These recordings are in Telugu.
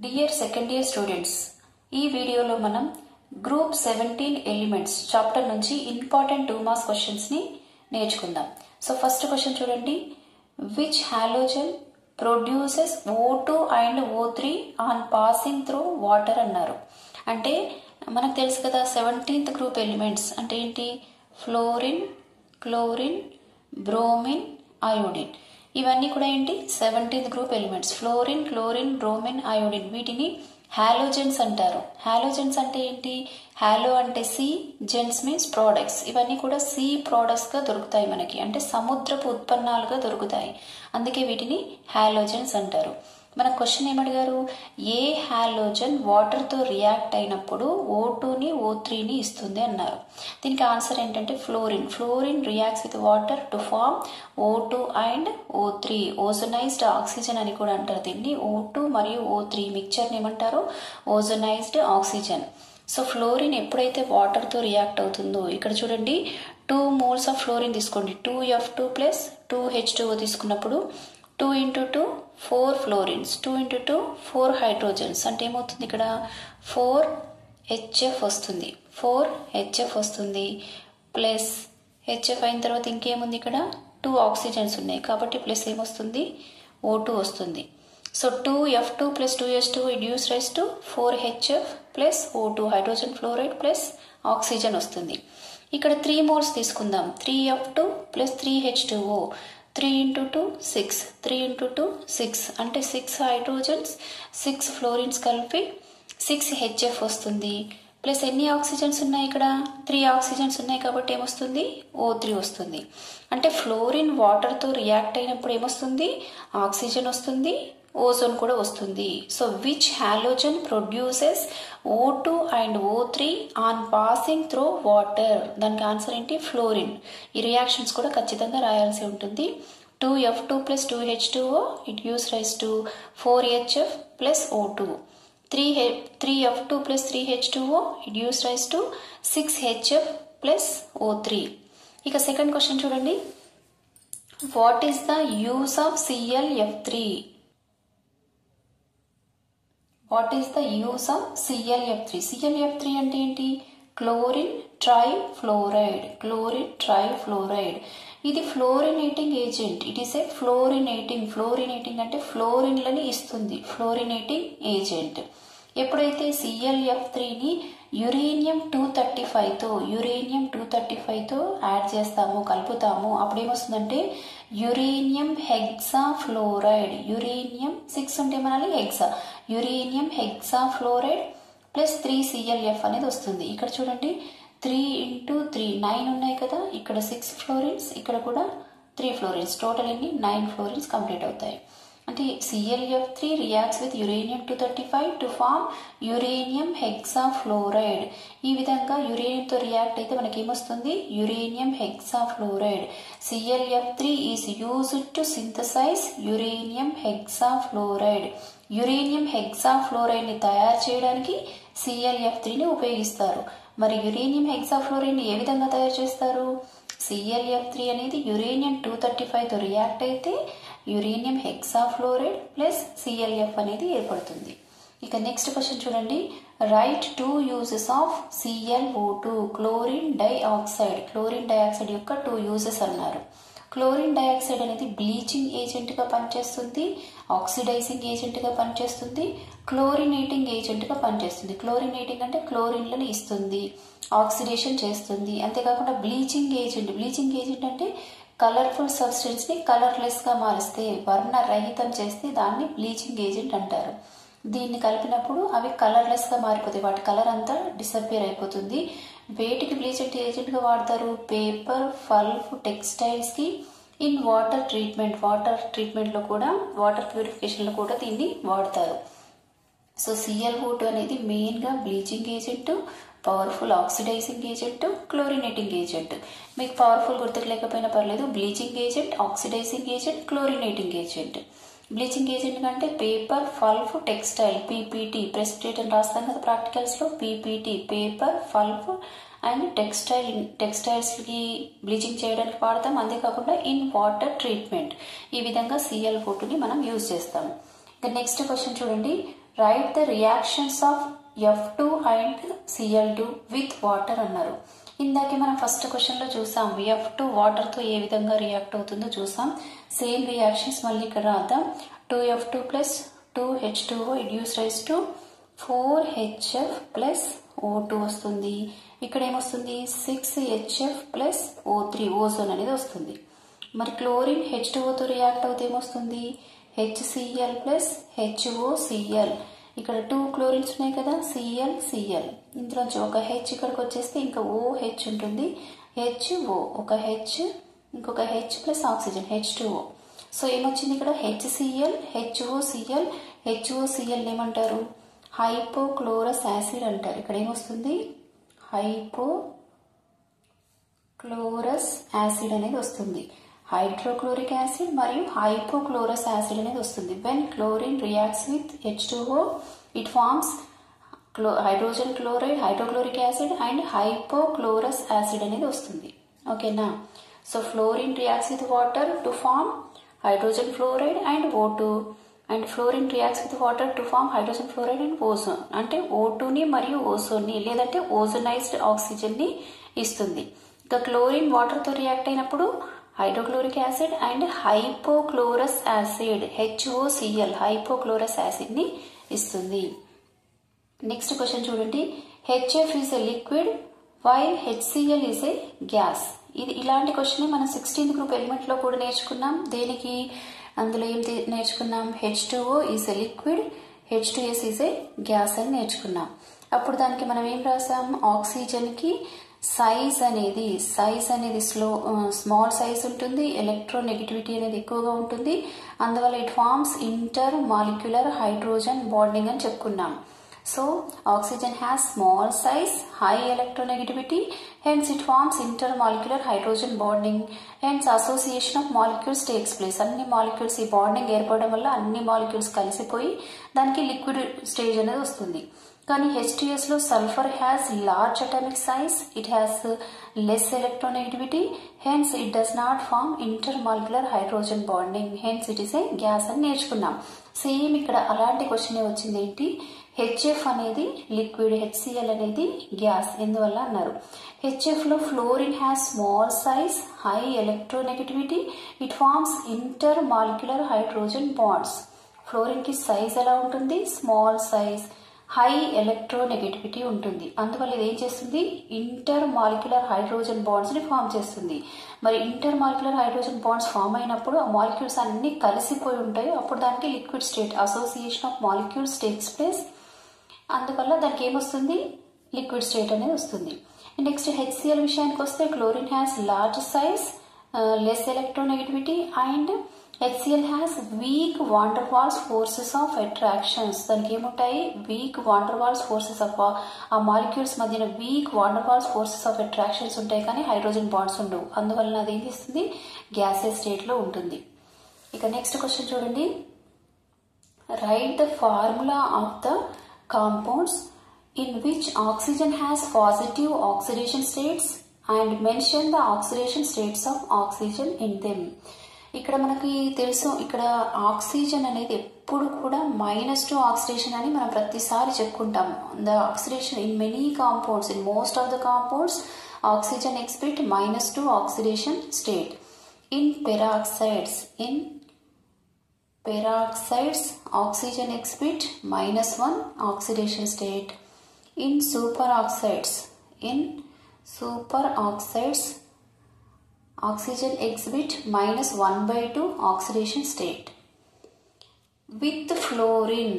Dear second year students, ఈ వీడియోలో మనం గ్రూప్ 17 ఎలిమెంట్స్ చాప్టర్ నుంచి ఇంపార్టెంట్ 2 మార్క్స్ క్వశ్చన్స్ ని నేర్చుకుందాం. సో ఫస్ట్ క్వశ్చన్ చూడండి. Which halogen produces O2 and O3 on passing through water అన్నారు. అంటే మనకు తెలుసు కదా 17th గ్రూప్ ఎలిమెంట్స్ అంటే ఏంటి? Fluorine, chlorine, bromine, iodine. ఇవన్నీ కూడా ఏంటి? 17th group elements. Fluorine, chlorine, bromine, iodine వీటిని హాలోజన్స్ అంటారు. హాలోజన్స్ అంటే ఏంటి? హాలో అంటే సి, జెన్స్ మీన్స్ ప్రోడక్ట్స్. ఇవన్నీ కూడా సి ప్రోడక్ట్స్ గా దొరుకుతాయి మనకి, అంటే సముద్రపు ఉత్పన్నాలుగా దొరుకుతాయి. అందుకే వీటిని హాలోజన్స్ అంటారు. మన క్వశ్చన్ ఏమడిగారు? ఏ హాలోజన్ వాటర్ తో రియాక్ట్ అయినప్పుడు O2ని O3ని ఇస్తుంది అన్నారు. దీనికి ఆన్సర్ ఏంటంటే fluorine. Fluorine reacts with water to form O2 and O3. Ozonised oxygen అని కూడా అంటారు దీన్ని. O2 మరియు O3 మిక్చర్ ఏమంటారు? Ozonised oxygen. సో ఫ్లోరిన్ ఎప్పుడైతే వాటర్ తో రియాక్ట్ అవుతుందో, ఇక్కడ చూడండి 2 moles ఆఫ్ ఫ్లోరిన్ తీసుకోండి. 2F2 ప్లస్ 2H2O తీసుకున్నప్పుడు 2 into 2 4 ఫ్లోరిన్స్, 2 into 2 4 హైడ్రోజన్స్. అంటే ఏమవుతుంది? ఇక్కడ 4HF వస్తుంది. 4HF వస్తుంది ప్లస్ HF అయిన తర్వాత ఇంకేముంది? ఇక్కడ 2 ఆక్సిజన్స్ ఉన్నాయి కాబట్టి ప్లస్ ఏమొస్తుంది? O2 వస్తుంది. So 2F2 plus 2H2 it gives rise to 4HF plus O2 hydrogen fluoride plus oxygen వస్తుంది. ఇక్కడ 3 moles తీసుకుందాం. 3F2 plus 3H2O. 3 into 2 6, 3 into 2 6 అంటే 6 హైడ్రోజన్స్ 6 ఫ్లోరిన్స్ కలిపి 6HF వస్తుంది. ప్లస్ ఎన్ని ఆక్సిజన్స్ ఉన్నాయి? ఇక్కడ 3 ఆక్సిజన్స్ ఉన్నాయి కాబట్టి ఏమొస్తుంది? O3 వస్తుంది. అంటే ఫ్లోరిన్ వాటర్ తో రియాక్ట్ అయినప్పుడు ఏమొస్తుంది? ఆక్సిజన్ వస్తుంది, ఓజోన్ కూడా వస్తుంది. So which halogen produces O2 and O3 on passing through water? దానికి ఆన్సర్ ఏంటి? ఫ్లోరిన్. ఈ రియాక్షన్స్ కూడా ఖచ్చితంగా రాయాల్సి ఉంటుంది. 2F2 plus 2H2O it gives rise to 4HF plus O2. 3F2 plus 3H2O it gives rise to 6HF plus O3. ఇక సెకండ్ క్వశ్చన్ చూడండి. What is the use of ClF3? What is the use of ClF3? ClF3 అంటే ఏంటి? Chlorine trifluoride. క్లోరిన్ ట్రైఫ్లోరైడ్ ఇది fluorinating agent. It is a fluorinating. Fluorinating అంటే ఫ్లోరిన్లని ఇస్తుంది. Fluorinating agent. ఎప్పుడైతే ClF3ని యురేనియం 235తో యాడ్ చేస్తాము, కలుపుతాము, అప్పుడు ఏమొస్తుందంటే యురేనియం హెక్సాఫ్లోరైడ్. యురేనియం 6 ఉంటే మనల్ని hexa, uranium hexafluoride plus 3ClF అనేది వస్తుంది. ఇక్కడ చూడండి 3 into 3 9 ఉన్నాయి కదా. ఇక్కడ 6 ఫ్లోరిన్స్, ఇక్కడ కూడా 3 ఫ్లోరిన్స్, టోటల్ ఎన్ని? 9 ఫ్లోరిన్స్ కంప్లీట్ అవుతాయి. అంటే ClF3 reacts with uranium 235 to form uranium hexafluoride. ఈ విధంగా యురేనియంతో రియాక్ట్ అయితే మనకి ఏమొస్తుంది? Uranium hexafluoride. ClF3 is used to synthesise uranium hexafluoride. Uranium hexafluoride ని తయారు చేయడానికి ClF3ని ఉపయోగిస్తారు. మరి యురేనియం హెక్సాఫ్లోరైడ్ ని ఏ విధంగా తయారు చేస్తారు? ClF3 అనేది యురేనియం 235తో రియాక్ట్ అయితే యురేనియం హెక్సాఫ్లోరైడ్ ప్లస్ ClF అనేది ఏర్పడుతుంది. ఇక నెక్స్ట్ క్వశ్చన్ చూడండి. Right 2 uses of ClO2. Chlorine dioxide. Chlorine dioxide యొక్క 2 యూజెస్ అన్నారు. క్లోరిన్ డైఆక్సైడ్ అనేది బ్లీచింగ్ ఏజెంట్ గా పనిచేస్తుంది, ఆక్సిడైజింగ్ ఏజెంట్ గా పనిచేస్తుంది, క్లోరినేటింగ్ ఏజెంట్ గా పనిచేస్తుంది. క్లోరినేటింగ్ అంటే క్లోరిన్లను ఇస్తుంది, ఆక్సిడేషన్ చేస్తుంది. అంతేకాకుండా బ్లీచింగ్ ఏజెంట్. బ్లీచింగ్ ఏజెంట్ అంటే కలర్ఫుల్ సబ్స్టెన్స్ ని కలర్లెస్ గా మారిస్తే, వర్ణ రహితం చేస్తే దాన్ని బ్లీచింగ్ ఏజెంట్ అంటారు. దీన్ని కలిపినప్పుడు అవి కలర్లెస్ గా మారిపోతాయి, వాటి కలర్ అంతా డిసపియర్ అయిపోతుంది. వేటికి బ్లీచింగ్ ఏజెంట్ గా వాడతారు? పేపర్, పల్ప్, టెక్స్టైల్స్ కి, in water treatment. Water treatment లో కూడా, వాటర్ ప్యూరిఫికేషన్ లో కూడా దీన్ని వాడతారు. సో ClO2 అనేది మెయిన్ గా bleaching agent, powerful oxidising agent, chlorinating agent. మీకు పవర్ఫుల్ గుర్తుకు లేకపోయినా పర్లేదు. Bleaching agent, oxidising agent, chlorinating agent. Bleaching agent అంటే paper, pulp, textile, PPT. Precipitate అని రాస్తాం కదా ప్రాక్టికల్స్ లో. PPT paper, pulp and textiles కి బ్లీచింగ్ చేయడానికి వాడతాం. అంతేకాకుండా ఇన్ వాటర్ ట్రీట్మెంట్. ఈ విధంగా ClO2ని మనం యూజ్ చేస్తాం. ఇక నెక్స్ట్ క్వశ్చన్ చూడండి. Right the reactions of F2 and Cl2 with water అన్నారు. ఇందాకే మనం ఫస్ట్ క్వశ్చన్లో చూసాం F2 వాటర్తో ఏ విధంగా రియాక్ట్ అవుతుందో చూసాం. సేమ్ రియాక్షన్స్ మళ్ళీ ఇక్కడ రాద్దాం. 2F2 plus 2H2O it gives rise to 4HF plus O2 వస్తుంది. ఇక్కడ ఏమొస్తుంది 6HF ప్లస్ O3 ఓజోన్ అనేది వస్తుంది. మరి క్లోరిన్ H2Oతో రియాక్ట్ అవుతే ఏమొస్తుంది HCl ప్లస్ HOCl. ఇక్కడ 2 క్లోరిన్స్ ఉన్నాయి కదా Cl ఇందులోంచి ఒక H ఇక్కడికి వచ్చేస్తే ఇంకా OH ఉంటుంది HO ఒక H ఇంకొక H plus oxygen H2O. So ఏమొచ్చింది ఇక్కడ HCl HOCl ఏమంటారు హైపోక్లోరస్ యాసిడ్ అంటారు. ఇక్కడ ఏమొస్తుంది హైపోక్లోరస్ యాసిడ్ అనేది వస్తుంది. హైడ్రోక్లోరిక్ యాసిడ్ మరియు హైపోక్లోరస్ యాసిడ్ అనేది వస్తుంది. When chlorine reacts with H2O it forms hydrogen chloride hydrochloric acid and hypochlorous acid అనేది వస్తుంది. ఓకేనా. So fluorine reacts with water to form hydrogen fluoride and O2 and fluorine reacts with water to form hydrogen fluoride and ozone. అంటే O2ని మరియు ఓజోన్ని లేదంటే ఓజోనైజ్డ్ ఆక్సిజన్ని ఇస్తుంది. ఇక క్లోరిన్ వాటర్తో రియాక్ట్ అయినప్పుడు hydrochloric acid and hypochlorous acid HOCl hypochlorous యాసిడ్ని ఇస్తుంది. నెక్స్ట్ క్వశ్చన్ చూడండి. HF is a liquid while HCl is a gas. ఇది ఇలాంటి క్వశ్చన్ మనం 16th గ్రూప్ ఎలిమెంట్లో కూడా నేర్చుకున్నాం. దేనికి అందులో ఏం నేర్చుకున్నాం H2O is a liquid H2S is a gas అని నేర్చుకున్నాం. అప్పుడు దానికి మనం ఏం రాసాం ఆక్సిజన్కి సైజ్ అనేది స్మాల్ సైజ్ ఉంటుంది. ఎలక్ట్రోనెగటివిటీ అనేది ఎక్కువగా ఉంటుంది. అందువల్ల it forms intermolecular hydrogen bonding అని చెప్పుకున్నాం. So oxygen has small size, high electronegativity, hence it forms intermolecular hydrogen bonding. Hence association of molecules takes place. అన్ని molecules ఈ బాండింగ్ ఏర్పడడం వల్ల అన్ని molecules కలిసిపోయి దానికి లిక్విడ్ స్టేజ్ అనేది వస్తుంది. కానీ H2S లో sulphur has large atomic size, it has less electronegativity, hence it does not form intermolecular hydrogen bonding, hence it is a gas అని నేర్చుకున్నాం. సేమ్ ఇక్కడ అలాంటి క్వశ్చన్ వచ్చింది ఏంటి HF అనేది లిక్విడ్ HCl అనేది గ్యాస్ ఎందువల్ల అన్నారు. HF లో fluorine has small size high electronegativity, it forms intermolecular hydrogen bonds. Fluorine కి సైజ్ ఎలా ఉంటుంది స్మాల్ సైజ్ హై ఎలక్ట్రోనెగటివిటీ ఉంటుంది. అందువల్ల ఇది ఏం చేస్తుంది ఇంటర్ మాలిక్యులర్ హైడ్రోజన్ బాండ్స్ ని ఫామ్ చేస్తుంది. మరి intermolecular hydrogen bonds form అయినప్పుడు ఆ మాలిక్యూల్స్ అన్ని కలిసిపోయి ఉంటాయి. అప్పుడు దానికి liquid state association of molecules takes place. అందువల్ల దానికి ఏమొస్తుంది లిక్విడ్ స్టేట్ అనేది వస్తుంది. నెక్స్ట్ HCl విషయానికి వస్తే chlorine has large size less electronegativity and HCl has weak van der Waals forces of attractions. దానికి ఏముంటాయి weak van der Waals forces of ఆ మాలిక్యూల్స్ మధ్యన weak van der Waals forces of attractions ఉంటాయి కానీ హైడ్రోజన్ బాండ్స్ ఉండవు. అందువల్ల అది ఏం చేస్తుంది గ్యాసెస్ స్టేట్ లో ఉంటుంది. ఇక నెక్స్ట్ క్వశ్చన్ చూడండి. Right the formula of the compounds in which oxygen has positive oxidation states and mention the oxidation states of oxygen in them. ఇక్కడ మనకి తెలుసు ఇక్కడ ఆక్సిజన్ అనేది ఎప్పుడు కూడా -2 ఆక్సిడేషన్ అని మనం ప్రతిసారి చెప్పుకుంటాం. The oxidation in many compounds in most of the compounds oxygen exhibit -2 oxidation state. In peroxides oxygen exhibit -1 oxidation state. In superoxides oxygen exhibit -1/2 oxidation state. With fluorine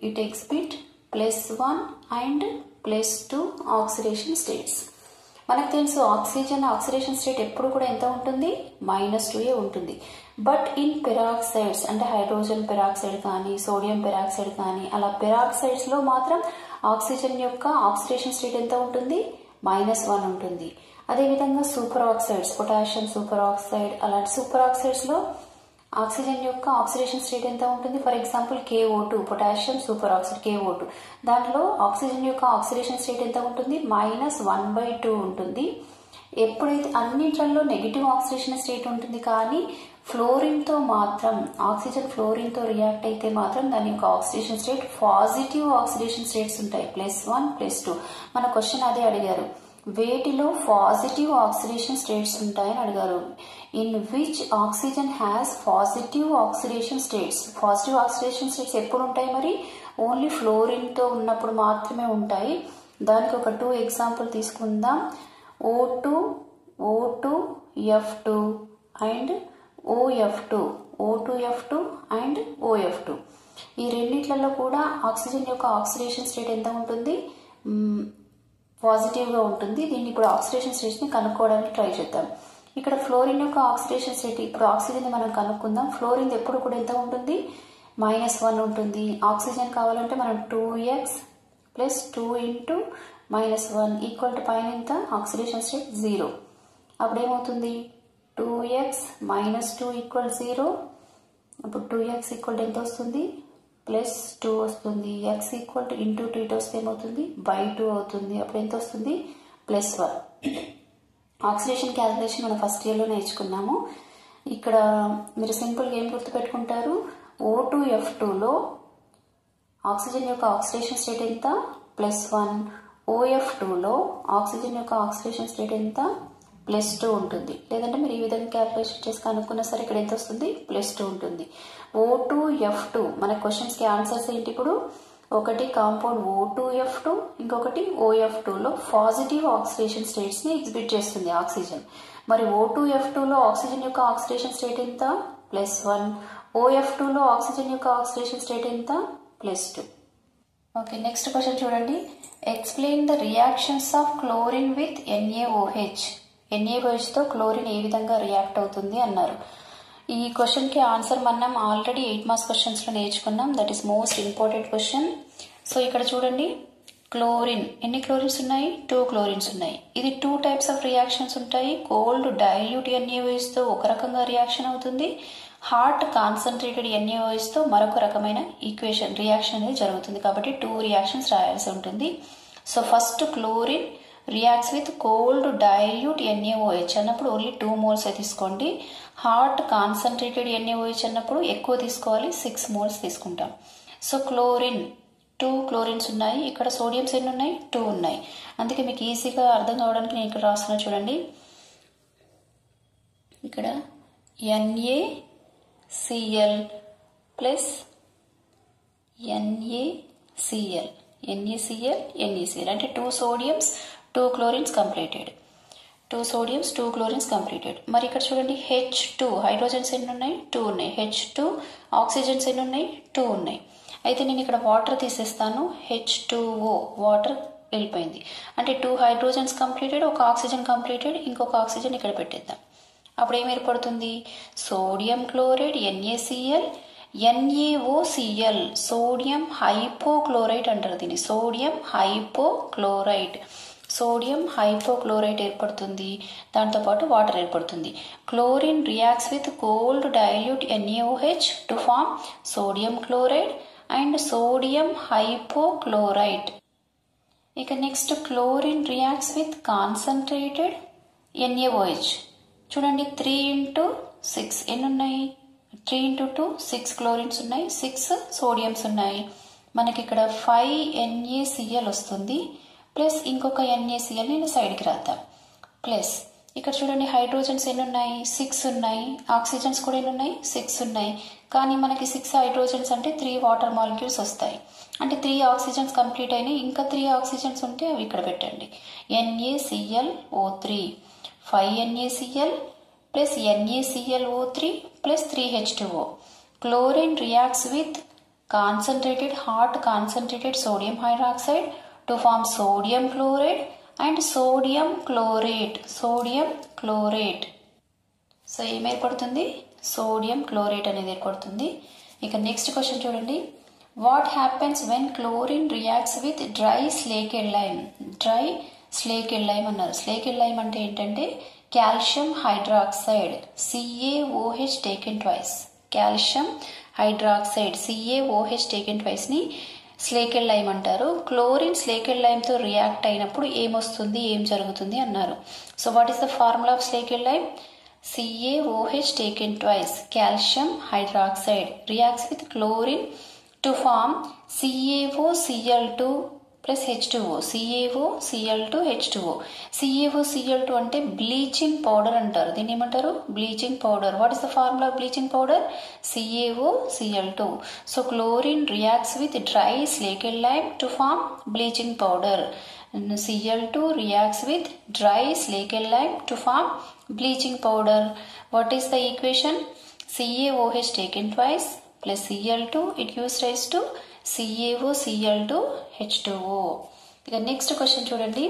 it exhibit +1 and +2 oxidation states. మనకు తెలుసు ఆక్సిజన్ ఆక్సిడేషన్ స్టేట్ ఎప్పుడు కూడా ఎంత ఉంటుంది -2 ఉంటుంది. బట్ ఇన్ పెరాక్సైడ్స్ అంటే హైడ్రోజన్ పెరాక్సైడ్ కానీ సోడియం పెరాక్సైడ్ కానీ అలా పెరాక్సైడ్స్ లో మాత్రం ఆక్సిజన్ యొక్క ఆక్సిడేషన్ స్టేట్ ఎంత ఉంటుంది -1 ఉంటుంది. అదేవిధంగా super oxides potassium super oxide అలాంటి సూపర్ ఆక్సైడ్స్ లో ఆక్సిజన్ యొక్క ఆక్సిడేషన్ స్టేట్ ఎంత ఉంటుంది. For example KO2 potassium super oxide KO2 దాంట్లో ఆక్సిజన్ యొక్క ఆక్సిడేషన్ స్టేట్ ఎంత ఉంటుంది -1/2 ఉంటుంది. ఎప్పుడైతే అన్నిట్లలో నెగిటివ్ ఆక్సిడేషన్ స్టేట్ ఉంటుంది కానీ ఫ్లోరిన్తో మాత్రం ఆక్సిజన్ ఫ్లోరిన్తో రియాక్ట్ అయితే మాత్రం దాని యొక్క oxidation state positive oxidation states ఉంటాయి, +1 +2. మన క్వశ్చన్ అదే అడిగారు, వేటిలో పాజిటివ్ ఆక్సిడేషన్ స్టేట్స్ ఉంటాయని అడిగారు. In which oxygen has positive oxidation states. Positive oxidation states ఎప్పుడు ఉంటాయి మరి? ఓన్లీ ఫ్లోరిన్తో ఉన్నప్పుడు మాత్రమే ఉంటాయి. దానికి ఒక 2 ఎగ్జాంపుల్ తీసుకుందాం. O2F2 and O2F2 and OF2. ఈ రెండిట్లలో కూడా ఆక్సిజన్ యొక్క ఆక్సిడేషన్ స్టేట్ ఎంత ఉంటుంది? పాజిటివ్గా ఉంటుంది. దీన్ని ఇప్పుడు ఆక్సిడేషన్ స్టేట్ని కనుక్కోవడానికి ట్రై చేద్దాం. ఇక్కడ ఫ్లోరిన్ యొక్క ఆక్సిడేషన్ స్టేట్, ఇప్పుడు ఆక్సిజన్ని మనం కనుక్కుందాం. ఫ్లోరిన్ ఎప్పుడు కూడా ఎంత ఉంటుంది? -1 ఉంటుంది. ఆక్సిజన్ కావాలంటే మనం 2x + 2 × -1 = పైన ఎంత? Oxidation state 0. అప్పుడు ఏమవుతుంది? 2x - 2 = 0. అప్పుడు 2x = ఎంత వస్తుంది? +2 వస్తుంది. x = × 2 ఇటు వస్తే ఏమవుతుంది? /2 అవుతుంది. అప్పుడు ఎంత వస్తుంది? +1. ఆక్సిడేషన్ క్యాలిక్యులేషన్ మనం ఫస్ట్ ఇయర్లో నేర్చుకున్నాము. ఇక్కడ మీరు సింపుల్గా ఏం గుర్తుపెట్టుకుంటారు? O2F2లో ఆక్సిజన్ యొక్క ఆక్సిడేషన్ స్టేట్ ఎంత? +1. OF2లో ఆక్సిజన్ యొక్క ఆక్సిడేషన్ స్టేట్ ఎంత? +2 ఉంటుంది. లేదంటే మీరు ఈ విధంగా క్యాలిక్యులేషన్ చేసి కనుక్కున్నా సరే ఇక్కడ ఎంత వస్తుంది? +2 ఉంటుంది. O2F2 మన క్వశ్చన్స్కి ఆన్సర్స్ ఏంటి? ఇప్పుడు ఒకటి కాంపౌండ్ O2F2, ఇంకొకటి OF2లో పాజిటివ్ ఆక్సిడేషన్ స్టేట్స్ని ఎగ్జిబిట్ చేస్తుంది ఆక్సిజన్. మరి O2F2లో ఆక్సిజన్ యొక్క ఆక్సిడేషన్ స్టేట్ ఎంత? +1. OF2లో ఆక్సిజన్ యొక్క ఆక్సిడేషన్ స్టేట్ ఎంత? +2. ఓకే, నెక్స్ట్ క్వశ్చన్ చూడండి. Explain the reactions of chlorine with NaOH. NaOHతో క్లోరిన్ ఏ విధంగా రియాక్ట్ అవుతుంది అన్నారు. ఈ క్వశ్చన్కి ఆన్సర్ మనం ఆల్రెడీ 8 మార్క్స్ క్వశ్చన్స్లో నేర్చుకున్నాం. That is most important question. So ఇక్కడ చూడండి, క్లోరిన్ ఎన్ని క్లోరిన్స్ ఉన్నాయి? 2 క్లోరిన్స్ ఉన్నాయి. ఇది 2 టైప్స్ ఆఫ్ రియాక్షన్స్ ఉంటాయి. కోల్డ్ డైల్యూట్ NaOHతో ఒక రకంగా రియాక్షన్ అవుతుంది. హాట్ కాన్సన్ట్రేటెడ్ NaOHతో మరొక రకమైన రియాక్షన్ అనేది జరుగుతుంది. కాబట్టి 2 రియాక్షన్స్ రాయాల్సి ఉంటుంది. So first chlorine reacts with cold dilute NaOH అన్నప్పుడు ఓన్లీ 2 మోల్స్ తీసుకోండి. హాట్ కాన్సన్ట్రేటెడ్ NaOH అన్నప్పుడు ఎక్కువ తీసుకోవాలి, 6 మోల్స్ తీసుకుంటాం. సో క్లోరిన్ 2 క్లోరిన్స్ ఉన్నాయి. ఇక్కడ సోడియంస్ ఎన్ని ఉన్నాయి? 2 ఉన్నాయి. అందుకే మీకు ఈజీగా అర్థం కావడానికి నేను ఇక్కడ రాస్తున్నా చూడండి. ఇక్కడ NaCl ప్లస్ NaCl అంటే 2 sodiums 2 chlorines completed. 2 sodiums 2 chlorines completed. మరి ఇక్కడ చూడండి, H2 హైడ్రోజన్స్ ఎన్ని ఉన్నాయి? 2 ఉన్నాయి. H2 ఆక్సిజన్స్ ఎన్ని ఉన్నాయి? 2 ఉన్నాయి. అయితే నేను ఇక్కడ వాటర్ తీసేస్తాను. H2O వాటర్ వెళ్ళిపోయింది. అంటే 2 హైడ్రోజన్స్ కంప్లీటెడ్, ఒక ఆక్సిజన్ కంప్లీటెడ్, ఇంకొక ఆక్సిజన్ ఇక్కడ పెట్టేద్దాం. అప్పుడు ఏం ఏర్పడుతుంది? Sodium chloride NaCl, NaOCl sodium hypochlorite అంటారు దీన్ని. సోడియం హైపోక్లోరైట్ ఏర్పడుతుంది. దాంతోపాటు వాటర్ ఏర్పడుతుంది. Chlorine reacts with cold dilute NaOH to form sodium chloride and sodium hypochlorite. ఇక next chlorine reacts with concentrated NaOH. చూడండి, 3 × 6 ఎన్ని ఉన్నాయి? 3 × 2 6 క్లోరిన్స్ ఉన్నాయి, 6 సోడియంస్ ఉన్నాయి. మనకి ఇక్కడ 5 NaCl వస్తుంది. ప్లస్ ఇంకొక NaCl నేను సైడ్కి రాద్దాం. ప్లస్ ఇక్కడ చూడండి, హైడ్రోజన్స్ ఎన్ని ఉన్నాయి? 6 ఉన్నాయి. ఆక్సిజన్స్ కూడా ఎన్ని ఉన్నాయి? 6 ఉన్నాయి. కానీ మనకి 6 హైడ్రోజన్స్ అంటే 3 వాటర్ మాలిక్యూల్స్ వస్తాయి. అంటే 3 ఆక్సిజన్స్ కంప్లీట్ అయినాయి. ఇంకా 3 ఆక్సిజన్స్ ఉంటే అవి ఇక్కడ పెట్టండి. NaClO3 5 NaCl plus NaClO3 plus 3H2O. Chlorine reacts with hot concentrated sodium hydroxide to form sodium chloride and sodium chlorate. So ఏం ఏర్పడుతుంది? సోడియం క్లోరేట్ అనేది ఏర్పడుతుంది. ఇక నెక్స్ట్ క్వశ్చన్ చూడండి. What happens when chlorine reacts with dry slaked lime? Dry slaked lime అన్నారు. స్లేకెడ్ లైమ్ అంటే ఏంటంటే calcium hydroxide CaOH taken twice. Calcium hydroxide CaOH taken twice ని స్లేకెడ్ లైమ్ అంటారు. క్లోరిన్ స్లేకెడ్ లైమ్ తో రియాక్ట్ అయినప్పుడు ఏమొస్తుంది, ఏం జరుగుతుంది అన్నారు. So what is the formula of slaked lime? CaOH taken twice, calcium hydroxide reacts with chlorine to form CaOCl2 plus H2O. CaOCl2 H2O. CaOCl2 అంటే బ్లీచింగ్ పౌడర్ అంటారు. దీన్ని ఏమంటారు? Bleaching powder. What is the formula of bleaching powder? CaOCl2. So chlorine reacts with dry slaked lime to form bleaching powder. Cl2 reacts with dry slacked lime to form bleaching powder. What is the equation? CaOH taken twice plus Cl2, it gives rise to CaOCl2 H2O. The next question చూడండి.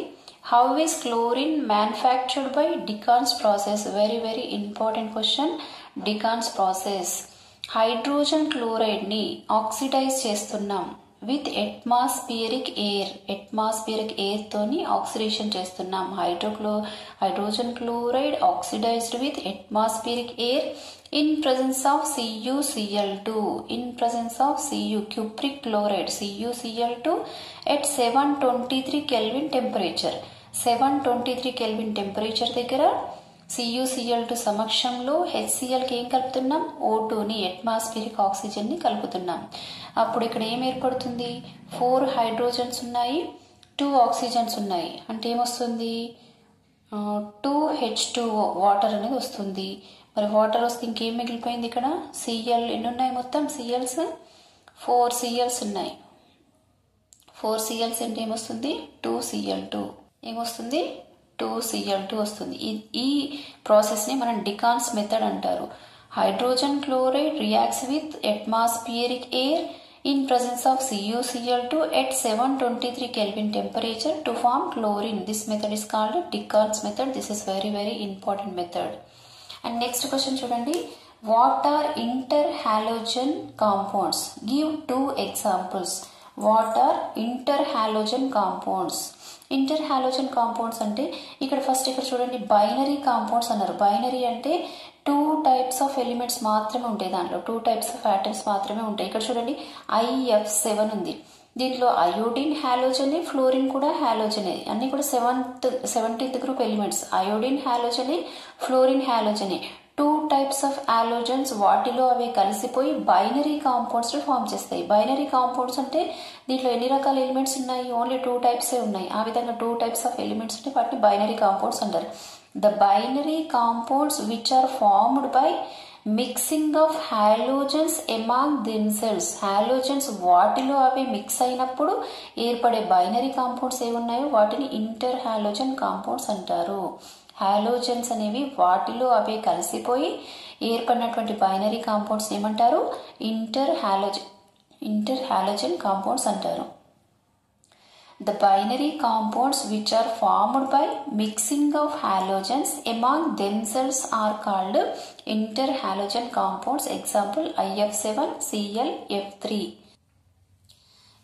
How is chlorine manufactured by Decans process? Very important question. Decans process. Hydrogen chloride ని ఆక్సిడైజ్ చేస్తున్నాం విత్ అట్మాస్ఫియరిక్ ఎయిర్ తోని ఆక్సిడేషన్ చేస్తున్నాం. Hydrogen chloride oxidised with atmospheric air in presence of CuCl2 cupric chloride CuCl2 at 723 Kelvin temperature. 723 Kelvin temperature దగ్గర CuCl2 సమక్షంలో HClకి ఏం కలుపుతున్నాం? O2ని అట్మాస్ఫియరిక్ ఆక్సిజన్ ని కలుపుతున్నాం. అప్పుడు ఇక్కడ ఏం ఏర్పడుతుంది? 4 హైడ్రోజన్స్ ఉన్నాయి, 2 ఆక్సిజన్స్ ఉన్నాయి. అంటే ఏమొస్తుంది? 2H2O వాటర్ అనేది వస్తుంది. మరి వాటర్ వస్తే ఇంకేం మిగిలిపోయింది ఇక్కడ? Cl ఎన్ని ఉన్నాయి మొత్తం? Cls 4 Cls ఉన్నాయి. 4 Cls అంటే ఏమొస్తుంది? 2Cl2. ఏమొస్తుంది? 2Cl2 వస్తుంది. ఈ ప్రాసెస్ ని మనం డికాన్స్ మెథడ్ అంటారు. Hydrogen chloride reacts with atmospheric air in presence of CuCl2 at 723 Kelvin temperature to form chlorine. This method is called Decans method. This is very important method. And next question చూడండి. What are interhalogen compounds? Give 2 examples. What are interhalogen compounds? Interhalogen compounds అంటే ఇక్కడ చూడండి బైనరీ కాంపౌండ్స్ అన్నారు. బైనరీ అంటే 2 టైప్స్ ఆఫ్ ఎలిమెంట్స్ మాత్రమే ఉంటాయి, దాంట్లో 2 టైప్స్ ఆఫ్ ఆటమ్స్ మాత్రమే ఉంటాయి. ఇక్కడ చూడండి IF7 ఉంది. దీంట్లో అయోడిన్ హాలోజనే, ఫ్లోరిన్ కూడా హాలోజనే. అన్ని కూడా 17th గ్రూప్ ఎలిమెంట్స్. అయోడిన్ హాలోజనే, ఫ్లోరిన్ హాలోజనే. 2 టైప్స్ ఆఫ్ హాలోజన్స్, వాటిలో అవి కలిసిపోయి బైనరీ కాంపౌండ్స్ ఫామ్ చేస్తాయి. బైనరీ కాంపౌండ్స్ అంటే దీంట్లో ఎన్ని రకాల ఎలిమెంట్స్ ఉన్నాయి? ఓన్లీ 2 టైప్సే ఉన్నాయి. ఆ విధంగా 2 టైప్స్ ఆఫ్ ఎలిమెంట్స్ ఉంటే వాటిని బైనరీ కాంపౌండ్స్ అంటారు. The binary compounds which are formed by mixing of halogens among themselves. Halogens వాటిలో అవి మిక్స్ అయినప్పుడు ఏర్పడే బైనరీ కాంపౌండ్స్ ఏమున్నాయో వాటిని ఇంటర్ హాలోజన్ కాంపౌండ్స్ అంటారు. హాలోజన్స్ అనేవి వాటిలో అవే కలిసిపోయి ఏర్పడినటువంటి బైనరీ కాంపౌండ్స్ ఏమంటారు? ఇంటర్ హాలోజన్ కాంపౌండ్స్ అంటారు. The binary compounds which are formed by mixing of halogens among themselves are called interhalogen compounds. Example IF7, Cl, F3.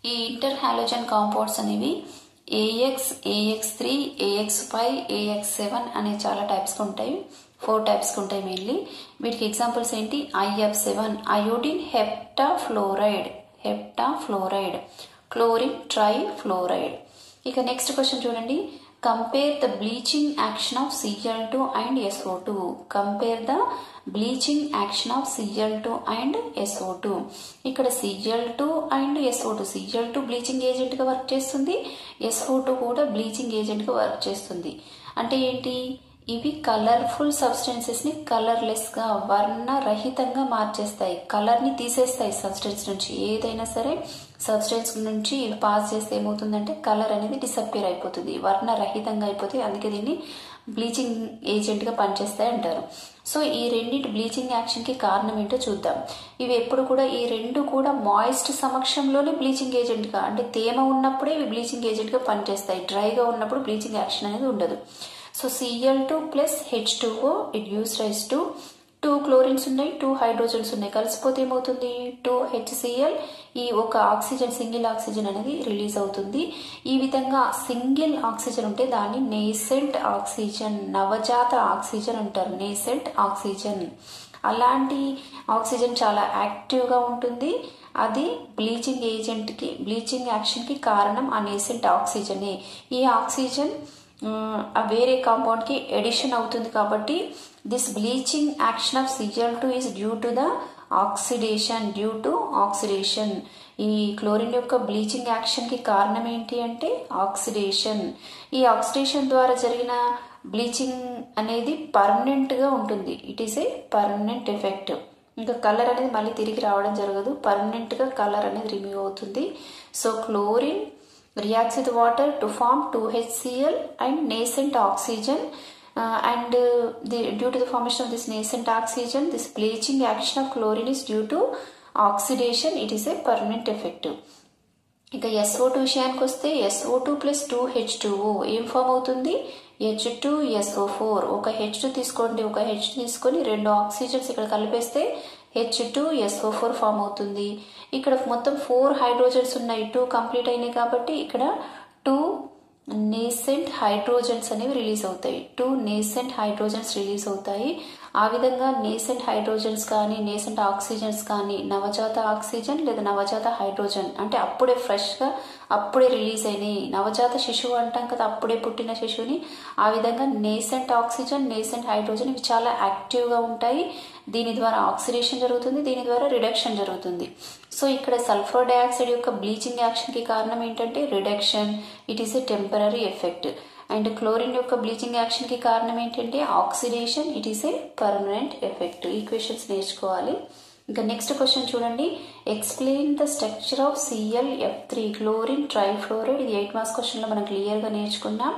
ఈ ఇంటర్హాలోజన్ కాంపౌండ్స్ అనేవి AX, AX3, AX5, AX7 అనే చాలా టైప్స్ ఉంటాయి. 4 టైప్స్ ఉంటాయి మెయిన్లీ. వీటికి ఎగ్జాంపుల్స్ ఏంటి? IF7 iodine heptafluoride, chlorine trifluoride. ఇక నెక్స్ట్ క్వశ్చన్ చూడండి. Compare the bleaching action of Cl2 and SO2. Compare the bleaching action of Cl2 and SO2. ఇక్కడ Cl2 and SO2, Cl2 bleaching agent గా వర్క్ చేస్తుంది, SO2 కూడా బ్లీచింగ్ ఏజెంట్ గా వర్క్ చేస్తుంది. అంటే ఏంటి? ఇవి కలర్ఫుల్ సబ్స్టెన్సెస్ ని కలర్లెస్ గా, వర్ణరహితంగా మార్చేస్తాయి. కలర్ ని తీసేస్తాయి సబ్స్టెన్స్ నుంచి. ఏదైనా సరే సబ్స్టెన్స్ నుంచి పాస్ చేస్తే ఏమవుతుందంటే కలర్ అనేది డిసప్పియర్ అయిపోతుంది, వర్ణరహితంగా అయిపోతుంది. అందుకే దీన్ని బ్లీచింగ్ ఏజెంట్ గా పనిచేస్తాయి అంటారు. సో ఈ రెండింటి బ్లీచింగ్ యాక్షన్ కి కారణం ఏంటో చూద్దాం. ఇవి ఎప్పుడు కూడా ఈ రెండు కూడా మాయిస్ట్ సమక్షంలోనే బ్లీచింగ్ ఏజెంట్ గా, అంటే తేమ ఉన్నప్పుడే ఇవి బ్లీచింగ్ ఏజెంట్ గా పనిచేస్తాయి. డ్రైగా ఉన్నప్పుడు బ్లీచింగ్ యాక్షన్ అనేది ఉండదు. So Cl2 plus H2O it gives rise to 2 chlorines ఉన్నాయి, 2 హైడ్రోజన్స్ ఉన్నాయి. కలిసిపోతే ఏమవుతుంది? 2HCl. ఈ ఒక ఆక్సిజన్, సింగిల్ ఆక్సిజన్ అనేది రిలీజ్ అవుతుంది. ఈ విధంగా సింగిల్ ఆక్సిజన్ ఉంటే దాన్ని నేసెంట్ ఆక్సిజన్, నవజాత ఆక్సిజన్ అంటారు. Nascent oxygen. అలాంటి ఆక్సిజన్ చాలా యాక్టివ్గా ఉంటుంది. అది బ్లీచింగ్ యాక్షన్ కి కారణం ఆ నేసెంట్ ఆక్సిజనే. ఈ ఆక్సిజన్ ఆ వేరే కాంపౌండ్కి ఎడిషన్ అవుతుంది. కాబట్టి this bleaching action of Cl2 is due to the oxidation. ఈ క్లోరిన్ యొక్క బ్లీచింగ్ యాక్షన్కి కారణం ఏంటి అంటే ఆక్సిడేషన్. ఈ ఆక్సిడేషన్ ద్వారా జరిగిన బ్లీచింగ్ అనేది పర్మనెంట్గా ఉంటుంది. It is a permanent effect. ఇంకా కలర్ అనేది మళ్ళీ తిరిగి రావడం జరగదు, పర్మనెంట్గా కలర్ అనేది రిమూవ్ అవుతుంది. So chlorine reacts with water to form 2HCl and nascent oxygen, and due to the formation of this nascent oxygen, this bleaching action of chlorine is due to oxidation. It is a permanent effect. ఇక SO2 విషయానికి వస్తే SO2 + 2H2O ఏం ఫామ్ అవుతుంది? H2SO4. ఒక H2 తీసుకోండి, ఒక H2 తీసుకొని 2 ఆక్సిజన్స్ ఇక్కడ కలిపేస్తే H2SO4 ఫామ్ అవుతుంది. ఇక్కడ మొత్తం 4 హైడ్రోజన్స్ ఉన్నాయి, 2 కంప్లీట్ అయినాయి కాబట్టి ఇక్కడ 2 నేసెంట్ హైడ్రోజన్స్ అనేవి రిలీజ్ అవుతాయి. 2 నేసెంట్ హైడ్రోజన్స్ రిలీజ్ అవుతాయి. ఆ విధంగా నేసెంట్ హైడ్రోజన్స్ కానీ నేసెంట్ ఆక్సిజన్స్ కానీ నవజాత ఆక్సిజన్ లేదా నవజాత హైడ్రోజన్ అంటే అప్పుడే ఫ్రెష్గా అప్పుడే రిలీజ్ అయినాయి. నవజాత శిశువు అంటాం కదా, అప్పుడే పుట్టిన శిశువుని. ఆ విధంగా నేసెంట్ ఆక్సిజన్ నేసెంట్ హైడ్రోజన్ ఇవి చాలా యాక్టివ్గా ఉంటాయి. దీని ద్వారా ఆక్సిడేషన్ జరుగుతుంది, దీని ద్వారా రిడక్షన్ జరుగుతుంది. సో ఇక్కడ సల్ఫర్ డయాక్సైడ్ యొక్క బ్లీచింగ్ యాక్షన్కి కారణం ఏంటంటే reduction. It is a temporary effect. And chlorine యొక్క బ్లీచింగ్ యాక్షన్కి కారణం ఏంటంటే oxidation. It is a permanent effect. Equations నేర్చుకోవాలి. ఇంకా నెక్స్ట్ క్వశ్చన్ చూడండి. Explain the structure of ClF3 chlorine trifluoride. ఇది 8 మార్క్స్ క్వశ్చన్లో మనం క్లియర్గా నేర్చుకున్నాం.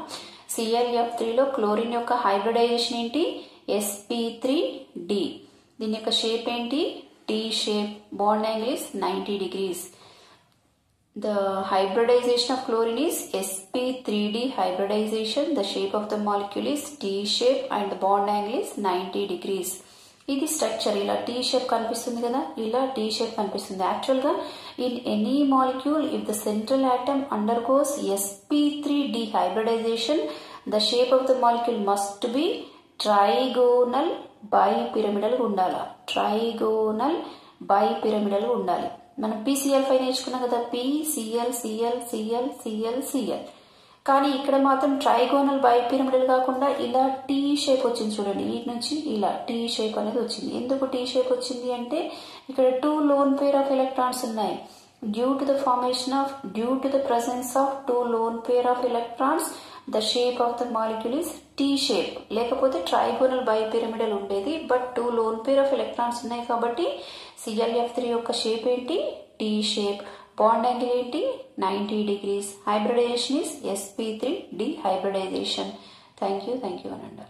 ClF3లో క్లోరిన్ యొక్క హైబ్రిడైజేషన్ ఏంటి? sp3d. దీని యొక్క షేప్ ఏంటి? T shape. Bond angle is 90 degrees. The hybridization of chlorine is sp3d hybridization. The shape of the molecule is T shape and the bond angle is 90 degrees. ఇది స్ట్రక్చర్. ఇలా T షేప్ కనిపిస్తుంది కదా, ఇలా T షేప్ కనిపిస్తుంది. యాక్చువల్గా in any molecule if the central atom undergoes sp3d hybridization, the shape of the molecule must be trigonal bipyramidal ఉండాలి. ట్రైగోనల్ బైపిరమిడల్ ఉండాలి. మనం PCl5 నేర్చుకున్నాం కదా, PCl కానీ ఇక్కడ మాత్రం ట్రైగోనల్ బైపిరమిడల్ కాకుండా ఇలా T షేప్ వచ్చింది చూడండి. ఈ నుంచి ఇలా T షేప్ అనేది వచ్చింది. ఎందుకు T షేప్ వచ్చింది అంటే ఇక్కడ 2 లోన్ పేర్ ఆఫ్ ఎలక్ట్రాన్స్ ఉన్నాయి. Due to the presence of 2 lone pair of electrons the shape of the molecule is T shape. లేకపోతే ట్రైగోనల్ బైపిరమిడల్ ఉండేది. But 2 lone pair of electrons ఉన్నాయి కాబట్టి ClF3 యొక్క షేప్ ఏంటి? T shape. బాండ్ యాంగిల్ ఏంటి? 90 degrees. Hybridisation is sp3d hybridization. Thank you అనండి.